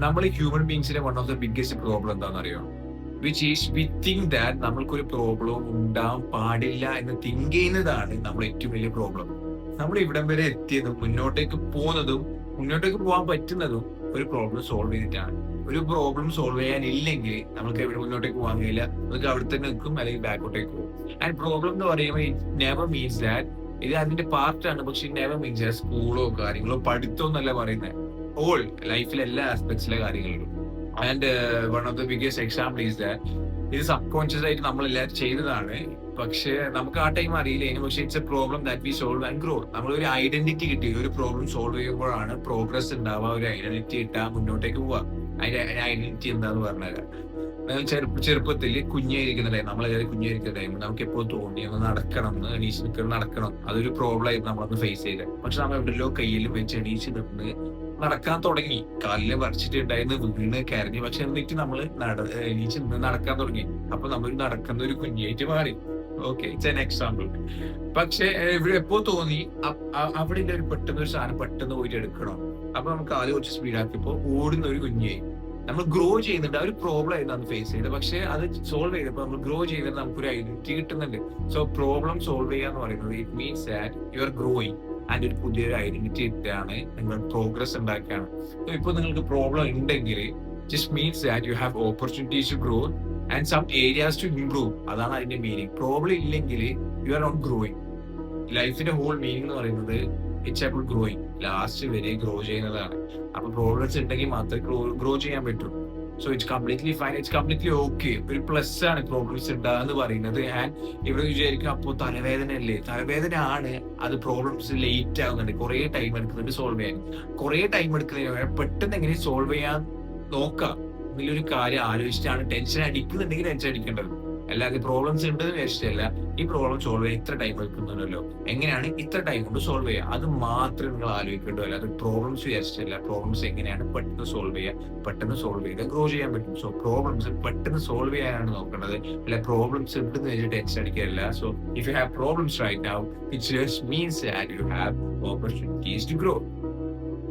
നമ്മൾ ഹ്യൂമൻ ബീങ്സിന്റെ one of the biggest problem എന്താണെന്ന് അറിയോ? Which is we think that നമ്മൾക്കൊരു പ്രോബ്ലം ഉണ്ടാവാൻ പാടില്ല എന്ന് തിങ്ക് ചെയ്യുന്നതാണ് നമ്മുടെ ഏറ്റവും വലിയ പ്രോബ്ലം. നമ്മൾ ഇവിടം വരെ എത്തിയതും മുന്നോട്ടേക്ക് പോകാൻ പറ്റുന്നതും ഒരു പ്രോബ്ലം സോൾവ് ചെയ്തിട്ടാണ്. ഒരു പ്രോബ്ലം സോൾവ് ചെയ്യാനില്ലെങ്കിൽ നമുക്ക് എവിടെ മുന്നോട്ടേക്ക് പോകാൻ കഴിയില്ല. നമുക്ക് അവിടെ തന്നെ നിൽക്കും, അല്ലെങ്കിൽ ബാക്കോട്ടേക്ക് പോകും. ആൻഡ് പ്രോബ്ലം എന്ന് പറയുമ്പോൾ ഇറ്റ് നെവർ മീൻസ് ദാറ്റ് ഇത് അതിന്റെ പാർട്ടാണ്. പക്ഷെ ഇറ്റ് നെവർ മീൻസ് ദാറ്റ് സ്കൂളോ കാര്യങ്ങളോ പഠിത്തമോ എന്നല്ല പറയുന്നത്. ഓൾ ലൈഫിലെ എല്ലാ ആസ്പെക്ട്സിലെ കാര്യങ്ങളിലും. And one of the biggest example is that ഇത് സബ് കോൺഷ്യസ് ആയിട്ട് നമ്മൾ എല്ലാവരും ചെയ്തതാണ്. പക്ഷെ നമുക്ക് ആ ടൈം അറിയില്ല. പക്ഷെ it's A problem that we solve and grow. നമ്മളൊരു ഐഡന്റിറ്റി കിട്ടി. ഒരു പ്രോബ്ലം സോൾവ് ചെയ്യുമ്പോഴാണ് പ്രോഗ്രസ് ഉണ്ടാവുക. ഒരു ഐഡന്റിറ്റി കിട്ടാൻ മുന്നോട്ടേക്ക് പോവുക. അതിന്റെ ഐഡന്റിറ്റി എന്താന്ന് പറഞ്ഞുതരാം. ചെറുപ്പത്തിൽ കുഞ്ഞായിരിക്കുന്ന ടൈം, നമ്മളെല്ലാവരും കുഞ്ഞായിരിക്കുന്ന ടൈം നമുക്ക് എപ്പോഴും തോന്നി ഒന്ന് നടക്കണം, എന്ന് എണീച്ച് നിൽക്കണം, നടക്കണം. അതൊരു പ്രോബ്ലം ആയിരുന്നു നമ്മളന്ന് ഫേസ് ചെയ്തത്. പക്ഷെ നമ്മൾ എവിടെയല്ലോ കയ്യിൽ വെച്ച് എണീച്ച് നിന്ന് നടക്കാൻ തുടങ്ങി. കാലില് വരച്ചിട്ടുണ്ടായിരുന്നു, വീണ് കരഞ്ഞു. പക്ഷെ എന്നിട്ട് നമ്മൾ എണീച്ച് നിന്ന് നടക്കാൻ തുടങ്ങി. അപ്പൊ നമ്മൾ നടക്കുന്ന ഒരു കുഞ്ഞായിട്ട് മാറി. Okay, it's an example. പക്ഷെ ഇവിടെ എപ്പോ തോന്നി അവിടെ ഒരു പെട്ടെന്ന് ഒരു സാധനം പെട്ടെന്ന് പോയിട്ട് എടുക്കണം. അപ്പൊ നമുക്ക് കാല് കുറച്ച് സ്പീഡാക്കിയപ്പോ ഓടുന്ന ഒരു കുഞ്ഞായി. നമ്മൾ ഗ്രോ ചെയ്യുന്നുണ്ട്. ആ ഒരു പ്രോബ്ലം ആയിരുന്നു അന്ന് ഫേസ് ചെയ്തത്. പക്ഷെ അത് സോൾവ് ചെയ്തപ്പോൾ നമ്മൾ ഗ്രോ ചെയ്തിട്ട് നമുക്കൊരു ഐഡന്റിറ്റി കിട്ടുന്നുണ്ട്. സോ പ്രോബ്ലം സോൾവ് ചെയ്യുക എന്ന് പറയുന്നത് it means that you are growing and ഒരു പുതിയൊരു ഐഡന്റിറ്റി കിട്ടുകയാണ്, നിങ്ങൾ പ്രോഗ്രസ് ഉണ്ടാക്കുകയാണ്. ഇപ്പൊ നിങ്ങൾക്ക് പ്രോബ്ലം ഉണ്ടെങ്കിൽ just means that you have opportunities to grow and some areas to improve. അതാണ് അതിന്റെ മീനിങ്. പ്രോബ്ലം ഇല്ലെങ്കിൽ യു ആർ നോട്ട് ഗ്രോയിങ്. ലൈഫിന്റെ ഹോൾ മീനിങ് എന്ന് പറയുന്നത് ഇറ്റ്സ് അബൌട്ട് ഗ്രോയിങ്. ലാസ്റ്റ് വരെ ഗ്രോ ചെയ്യുന്നതാണ്. അപ്പൊ പ്രോബ്ലംസ് ഉണ്ടെങ്കിൽ മാത്രമേ ഗ്രോ ചെയ്യാൻ പറ്റൂ. So it's completely fine, it's completely okay. ഒരു പ്ലസ് ആണ് പ്രോബ്ലംസ് ഉണ്ടാകുന്ന പറയുന്നത്. ആൻഡ് ഇവിടെ വിചാരിക്കും അപ്പോ തലവേദന അല്ലേ? തലവേദന ആണ്. അത് പ്രോബ്ലംസ് ലേറ്റ് ആകുന്നുണ്ട്, കുറെ ടൈം എടുക്കുന്നുണ്ട് സോൾവ് ചെയ്യാൻ. കുറെ ടൈം എടുക്കുന്നതിന് പെട്ടെന്ന് എങ്ങനെ സോൾവ് ചെയ്യാൻ നോക്കാം എന്നൊരു കാര്യം ആലോചിച്ചിട്ടാണ് ടെൻഷൻ അടിക്കുന്നുണ്ടെങ്കിൽ ടെൻഷൻ അടിക്കേണ്ടത്. അല്ലാതെ പ്രോബ്ലംസ് ഉണ്ടെന്ന് വിചാരിച്ചിട്ടല്ല. ഈ പ്രോബ്ലം സോൾവ് ചെയ്യാൻ ഇത്ര ടൈം എടുക്കുന്നുണ്ടല്ലോ, എങ്ങനെയാണ് ഇത്ര ടൈം കൊണ്ട് സോൾവ് ചെയ്യുക, അത് മാത്രമേ നിങ്ങൾ ആലോചിക്കേണ്ടൂ. അല്ലാതെ പ്രോബ്ലംസ് വിചാരിച്ചിട്ടല്ല. പ്രോബ്ലംസ് എങ്ങനെയാണ് പെട്ടെന്ന് സോൾവ് ചെയ്യുക, പെട്ടെന്ന് സോൾവ് ചെയ്ത് ഗ്രോ ചെയ്യാൻ പറ്റും. സോ പ്രോബ്ലംസ് പെട്ടെന്ന് സോൾവ് ചെയ്യാനാണ് നോക്കേണ്ടത്. അല്ല പ്രോബ്ലംസ് ഉണ്ടെന്ന് വെച്ചിട്ട് ടെൻഷൻ അടിക്കാറില്ല. So if you have problems right now, it just means that you have opportunities to grow.